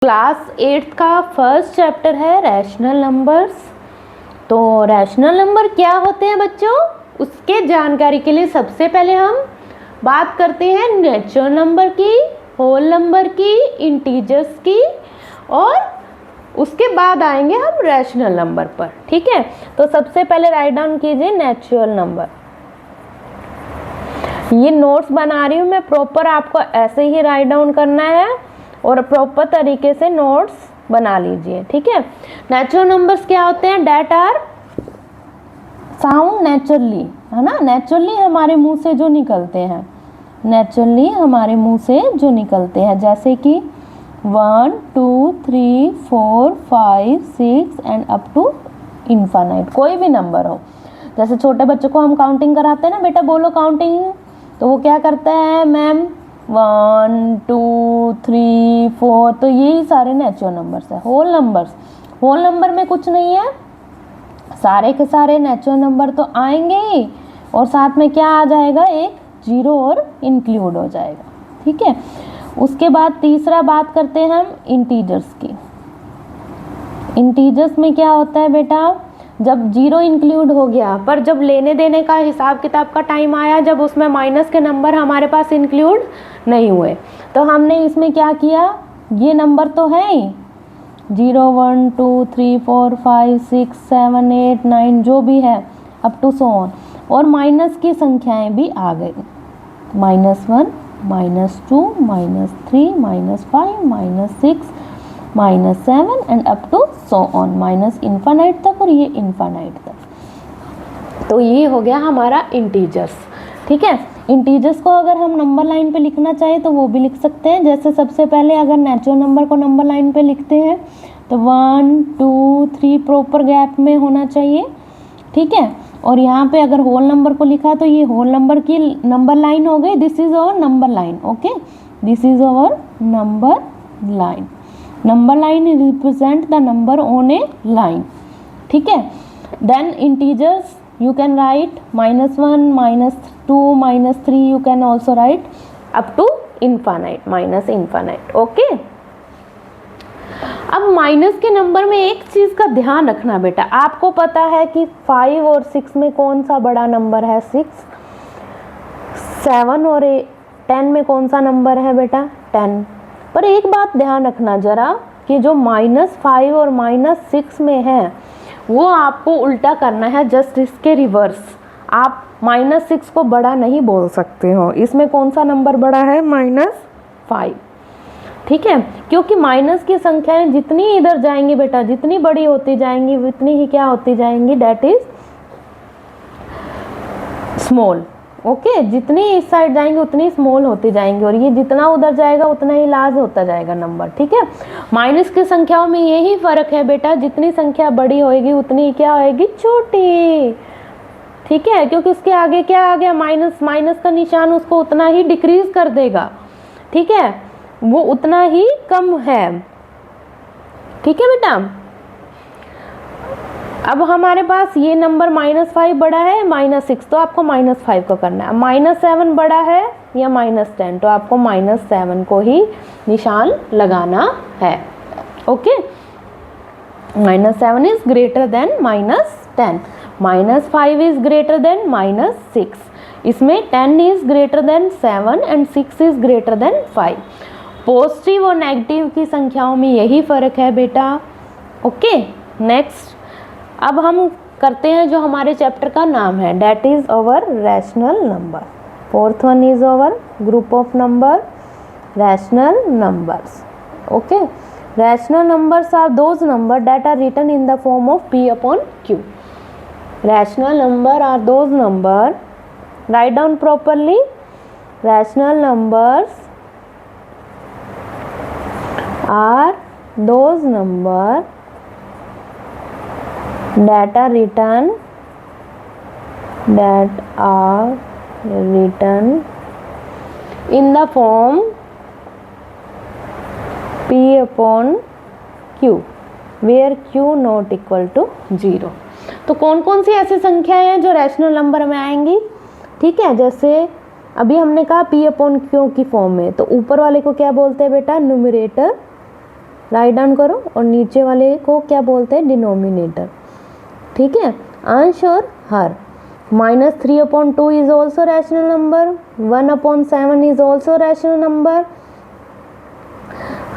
Class 8 का first chapter है rational numbers. तो रैशनल नंबर क्या होते हैं बच्चों, उसके जानकारी के लिए सबसे पहले हम बात करते हैं नेचुरल नंबर की, होल नंबर की, इंटीजर्स की, और उसके बाद आएंगे हम रैशनल नंबर पर। ठीक है, तो सबसे पहले राइट डाउन कीजिए नेचुरल नंबर। ये नोट्स बना रही हूँ मैं, प्रॉपर आपको ऐसे ही राइट डाउन करना है और प्रॉपर तरीके से नोट्स बना लीजिए। ठीक है, नेचुरल नंबर्स क्या होते हैं, डेट आर साउंड नेचुरली, है ना, नेचुरली हमारे मुंह से जो निकलते हैं, नेचुरली हमारे मुंह से जो निकलते हैं, जैसे कि 1 2 3 4 5 6 एंड अप टू इन्फानाइट, कोई भी नंबर हो। जैसे छोटे बच्चों को हम काउंटिंग कराते हैं ना, बेटा बोलो काउंटिंग, तो वो क्या करता है मैम 1 2 3 4, तो यही सारे नेचुरल नंबर्स है। होल नंबर्स, होल नंबर में कुछ नहीं है, सारे के सारे नेचुरल नंबर तो आएंगे ही, और साथ में क्या आ जाएगा, एक जीरो और इंक्लूड हो जाएगा। ठीक है, उसके बाद तीसरा बात करते हैं हम इंटीजर्स की। इंटीजर्स में क्या होता है बेटा, जब जीरो इंक्लूड हो गया, पर जब लेने देने का हिसाब किताब का टाइम आया, जब उसमें माइनस के नंबर हमारे पास इंक्लूड नहीं हुए, तो हमने इसमें क्या किया, ये नंबर तो है ही 0 1 2 3 4 5 6 7 8 9 जो भी है अप टू सो ऑन, और माइनस की संख्याएं भी आ गई, -1 -2 -3 -5 -6 -7 and up to so on, minus infinite तक और ये इन्फानाइट तक। तो ये हो गया हमारा इंटीजर्स। ठीक है, इंटीजर्स को अगर हम नंबर लाइन पे लिखना चाहें तो वो भी लिख सकते हैं। जैसे सबसे पहले अगर नेचुरल नंबर को नंबर लाइन पे लिखते हैं तो 1 2 3 प्रॉपर गैप में होना चाहिए। ठीक है, और यहाँ पे अगर होल नंबर को लिखा तो ये होल नंबर की नंबर लाइन हो गई, this is our number line. Okay, this is our number line. Number line represent the number on a line. ठीक है, then integers you can write -1 -2 -3, you can also write up to infinite, minus infinite। Okay, अब minus के number में एक चीज का ध्यान रखना बेटा, आपको पता है कि 5 और 6 में कौन सा बड़ा नंबर है, 6, 7 और 10 में कौन सा नंबर है बेटा, 10। पर एक बात ध्यान रखना जरा, कि जो -5 और -6 में है वो आपको उल्टा करना है, जस्ट इसके रिवर्स। आप -6 को बड़ा नहीं बोल सकते हो, इसमें कौन सा नंबर बड़ा है, -5। ठीक है, क्योंकि माइनस की संख्याएं जितनी इधर जाएंगी बेटा, जितनी बड़ी होती जाएंगी उतनी ही क्या होती जाएंगी, डेट इज स्मॉल। ओके, जितनी इस साइड जाएंगे उतनी स्मॉल होती जाएंगी, और ये जितना उधर जाएगा उतना ही लार्ज होता जाएगा नंबर। ठीक है, माइनस की संख्याओं में यही फर्क है बेटा, जितनी संख्या बड़ी होएगी उतनी क्या होएगी, छोटी। ठीक है, क्योंकि उसके आगे क्या आ गया, माइनस, माइनस का निशान उसको उतना ही डिक्रीज कर देगा। ठीक है, वो उतना ही कम है। ठीक है बेटा, अब हमारे पास ये नंबर -5 बड़ा है, -6, तो आपको -5 को करना है। -7 बड़ा है या -10, तो आपको -7 को ही निशान लगाना है। Okay, -7 is greater than -10, -5 is greater than -6, इसमें 10 is greater than 7 and 6 is greater than 5। Positive और नेगेटिव की संख्याओं में यही फर्क है बेटा। ओके, नेक्स्ट अब हम करते हैं जो हमारे चैप्टर का नाम है, that is our rational number. Fourth one is our group of number, rational numbers. Okay, rational numbers are those number that are written in the form of P upon Q। Rational number are those number, write down properly, rational numbers are those number that are written in the form P upon Q where Q not equal to 0। तो कौन कौन सी ऐसी संख्याएं हैं जो rational number में आएंगी। ठीक है, जैसे अभी हमने कहा P upon Q की फॉर्म में, तो ऊपर वाले को क्या बोलते हैं बेटा, न्यूमरेटर, राइट डाउन करो और नीचे वाले को क्या बोलते हैं, डिनोमिनेटर। ठीक है, अंश और हर। -3/2 is also rational number, 1/7 is also rational number,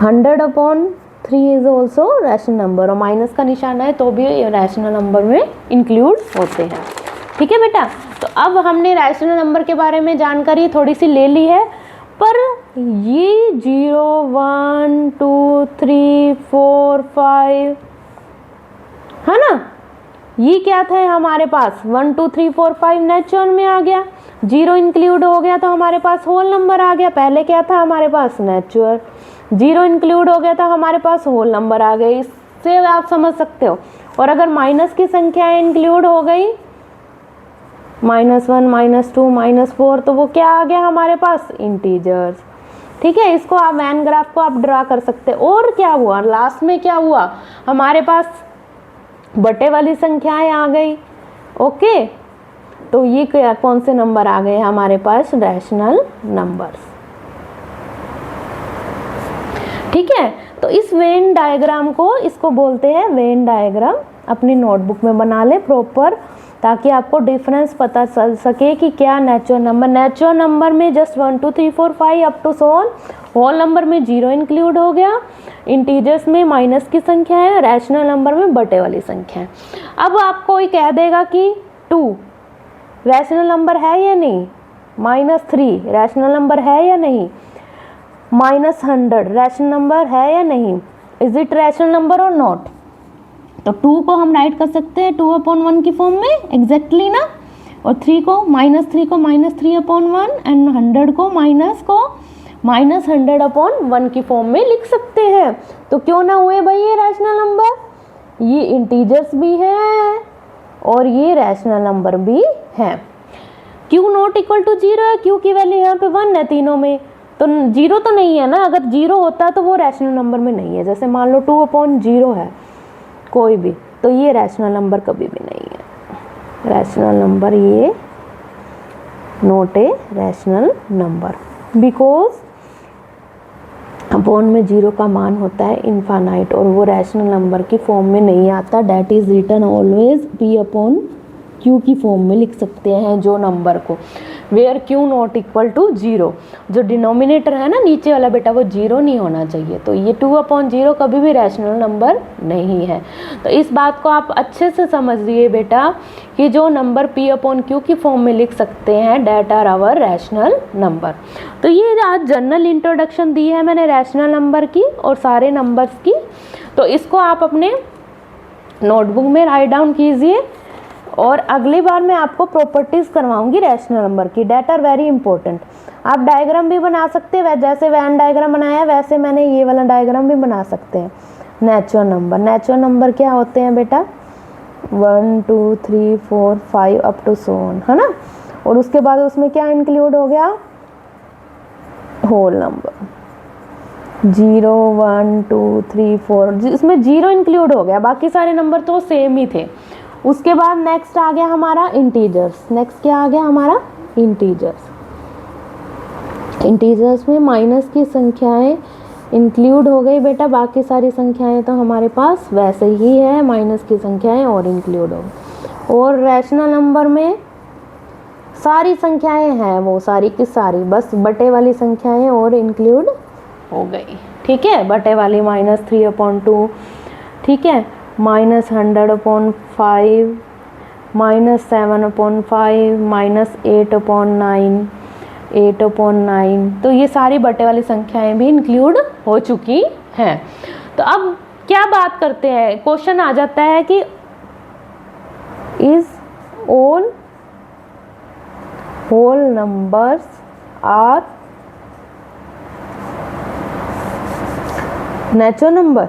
100/3 is also rational number, और माइनस का निशान है तो भी रैशनल नंबर में इंक्लूड होते हैं। ठीक है बेटा, तो अब हमने रैशनल नंबर के बारे में जानकारी थोड़ी सी ले ली है, पर ये 0, 1, 2, 3, 4, 5 है ना, ये क्या था हमारे पास, 1, 2, 3, 4, 5 नेचुरल में आ गया, 0 इंक्लूड हो गया तो हमारे पास होल नंबर आ गया। पहले क्या था हमारे पास, नेचुरल, 0 इंक्लूड हो गया तो हमारे पास होल नंबर आ गए। इससे आप समझ सकते हो। और अगर माइनस की संख्याएं इंक्लूड हो गई, -1, -2, -4, तो वो क्या आ गया हमारे पास, इंटीजर्स। ठीक है, इसको आप वैन ग्राफ को आप ड्रा कर सकते हैं। और क्या हुआ, लास्ट में क्या हुआ, हमारे पास बटे वाली संख्याएं आ गई। ओके, तो ये क्या, कौन से नंबर आ गए हमारे पास, रैशनल नंबर्स। ठीक है, तो इस वेन डायग्राम को, इसको बोलते हैं वेन डायग्राम। अपनी नोटबुक में बना ले प्रॉपर, ताकि आपको डिफरेंस पता चल सके कि क्या नेचुरल नंबर में just 1, 2, 3, 4, 5 up to so on, whole number में 0 इंक्लूड हो गया, इंटीजर्स में माइनस की संख्या है, रैशनल नंबर में बटे वाली संख्या है। अब आपको कोई कह देगा कि 2 रैशनल नंबर है या नहीं, -3 रैशनल नंबर है या नहीं, -100 रैशनल नंबर है या नहीं, इज इट रैशनल नंबर और नॉट। तो 2 को हम राइट कर सकते हैं 2/1 की फॉर्म में एग्जैक्टली ना, और 3 को -3/1 एंड 100 को -100/1 की फॉर्म में लिख सकते हैं। तो क्यों ना हुए भाई ये रैशनल नंबर, ये इंटीजर्स भी है और ये रैशनल नंबर भी है। क्यू नॉट इक्वल टू 0 है, क्यू की वैल्यू यहाँ पे 1 है तीनों में, तो 0 तो नहीं है ना। अगर 0 होता तो वो रैशनल नंबर में नहीं है। जैसे मान लो 2/0 है कोई भी, तो ये रैशनल नंबर कभी भी नहीं है। रैशनल नंबर ये not a rational number, because upon में 0 का मान होता है इनफाइनाइट, और वो रैशनल नंबर की फॉर्म में नहीं आता। That is written always P/Q की फॉर्म में लिख सकते हैं जो नंबर को, where Q not equal to 0। जो डिनोमिनेटर है ना नीचे वाला बेटा, वो 0 नहीं होना चाहिए। तो ये 2/0 कभी भी रैशनल नंबर नहीं है। तो इस बात को आप अच्छे से समझिए बेटा कि जो नंबर P/Q की फॉर्म में लिख सकते हैं, that are our rational number. तो ये आज जनरल इंट्रोडक्शन दी है मैंने रैशनल नंबर की और सारे नंबर्स की। तो इसको आप अपने नोटबुक में राइट डाउन कीजिए, और अगली बार मैं आपको प्रॉपर्टीज़ करवाऊंगी रैशनल नंबर की, डेट आर वेरी इंपॉर्टेंट। आप डायग्राम भी बना सकते हैं, जैसे वैन डायग्राम बनाया वैसे मैंने ये वाला डायग्राम भी बना सकते हैं। नेचुरल नंबर क्या होते हैं बेटा, 1, 2, 3, 4, 5 अप टू सो ऑन, है ना। और उसके बाद उसमें क्या इंक्लूड हो गया, होल नंबर 0, 1, 2, 3, 4, इसमें 0 इंक्लूड हो गया, बाकी सारे नंबर तो सेम ही थे। उसके बाद नेक्स्ट आ गया हमारा इंटीजर्स। नेक्स्ट क्या आ गया हमारा, इंटीजर्स में माइनस की संख्याएं इंक्लूड हो गई बेटा, बाकी सारी संख्याएं तो हमारे पास वैसे ही है, माइनस की संख्याएं और इंक्लूड हो गई। और रैशनल नंबर में सारी संख्याएं हैं, वो सारी की सारी, बस बटे वाली संख्याएं और इंक्लूड हो गई। ठीक है, बटे वाली -3/2, ठीक है, -100/5, -7/5, -8/9, तो ये सारी बटे वाली संख्याएं भी इंक्लूड हो चुकी हैं। तो अब क्या बात करते हैं, क्वेश्चन आ जाता है कि is all whole numbers are natural number,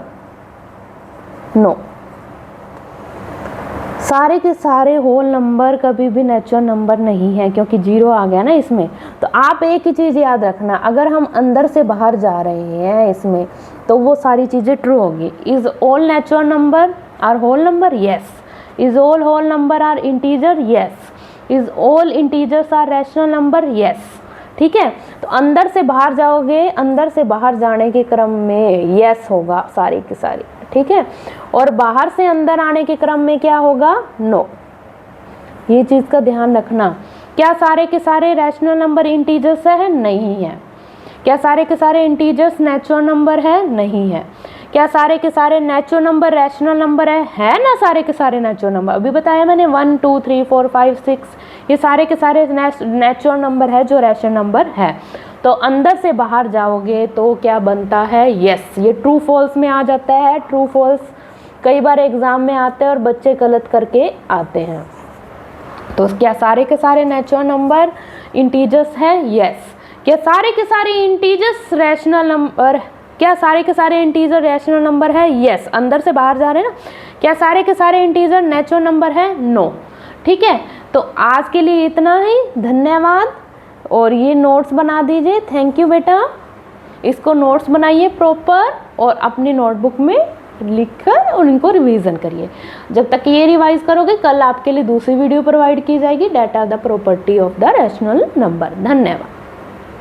no. सारे के सारे होल नंबर कभी भी नेचुरल नंबर नहीं है, क्योंकि 0 आ गया ना इसमें। तो आप एक ही चीज़ याद रखना, अगर हम अंदर से बाहर जा रहे हैं इसमें, तो वो सारी चीज़ें ट्रू होगी। Is all natural number are whole number, yes. Is all whole number are integer, yes. Is all integers are rational number, yes. ठीक है। तो अंदर से बाहर जाओगे, अंदर से बाहर जाने के क्रम में यस होगा सारी की सारी, ठीक है। और बाहर से अंदर आने के क्रम में क्या होगा, नो। ये चीज़ का ध्यान रखना। क्या सारे के सारे रैशनल नंबर इंटीजर्स है? नहीं है। क्या सारे के सारे इंटीजर्स नेचुरल नंबर है? नहीं है। क्या सारे के सारे नेचुरल नंबर रैशनल नंबर है ना? सारे के सारे नेचुरल नंबर, अभी बताया मैंने 1 2 3 4 5 6, ये सारे के सारे नेचुरल नंबर है जो रैशनल नंबर है। तो अंदर से बाहर जाओगे तो क्या बनता है, यस। ये ट्रू फॉल्स में आ जाता है। ट्रू फॉल्स कई बार एग्जाम में आते हैं और बच्चे गलत करके आते हैं। तो क्या सारे के सारे नेचुरल नंबर इंटीजर्स है? यस। क्या सारे के सारे इंटीजर्स रैशनल नंबर, क्या सारे के सारे इंटीजर रैशनल नंबर है? यस। अंदर से बाहर जा रहे हैं ना। क्या सारे के सारे इंटीजर नेचुरल नंबर है? नो। ठीक है, तो आज के लिए इतना ही, धन्यवाद। और ये नोट्स बना दीजिए। थैंक यू बेटा। इसको नोट्स बनाइए प्रॉपर और अपनी नोटबुक में लिखकर उनको रिवीजन करिए। जब तक ये रिवाइज करोगे, कल आपके लिए दूसरी वीडियो प्रोवाइड की जाएगी, data the property of the rational number. धन्यवाद।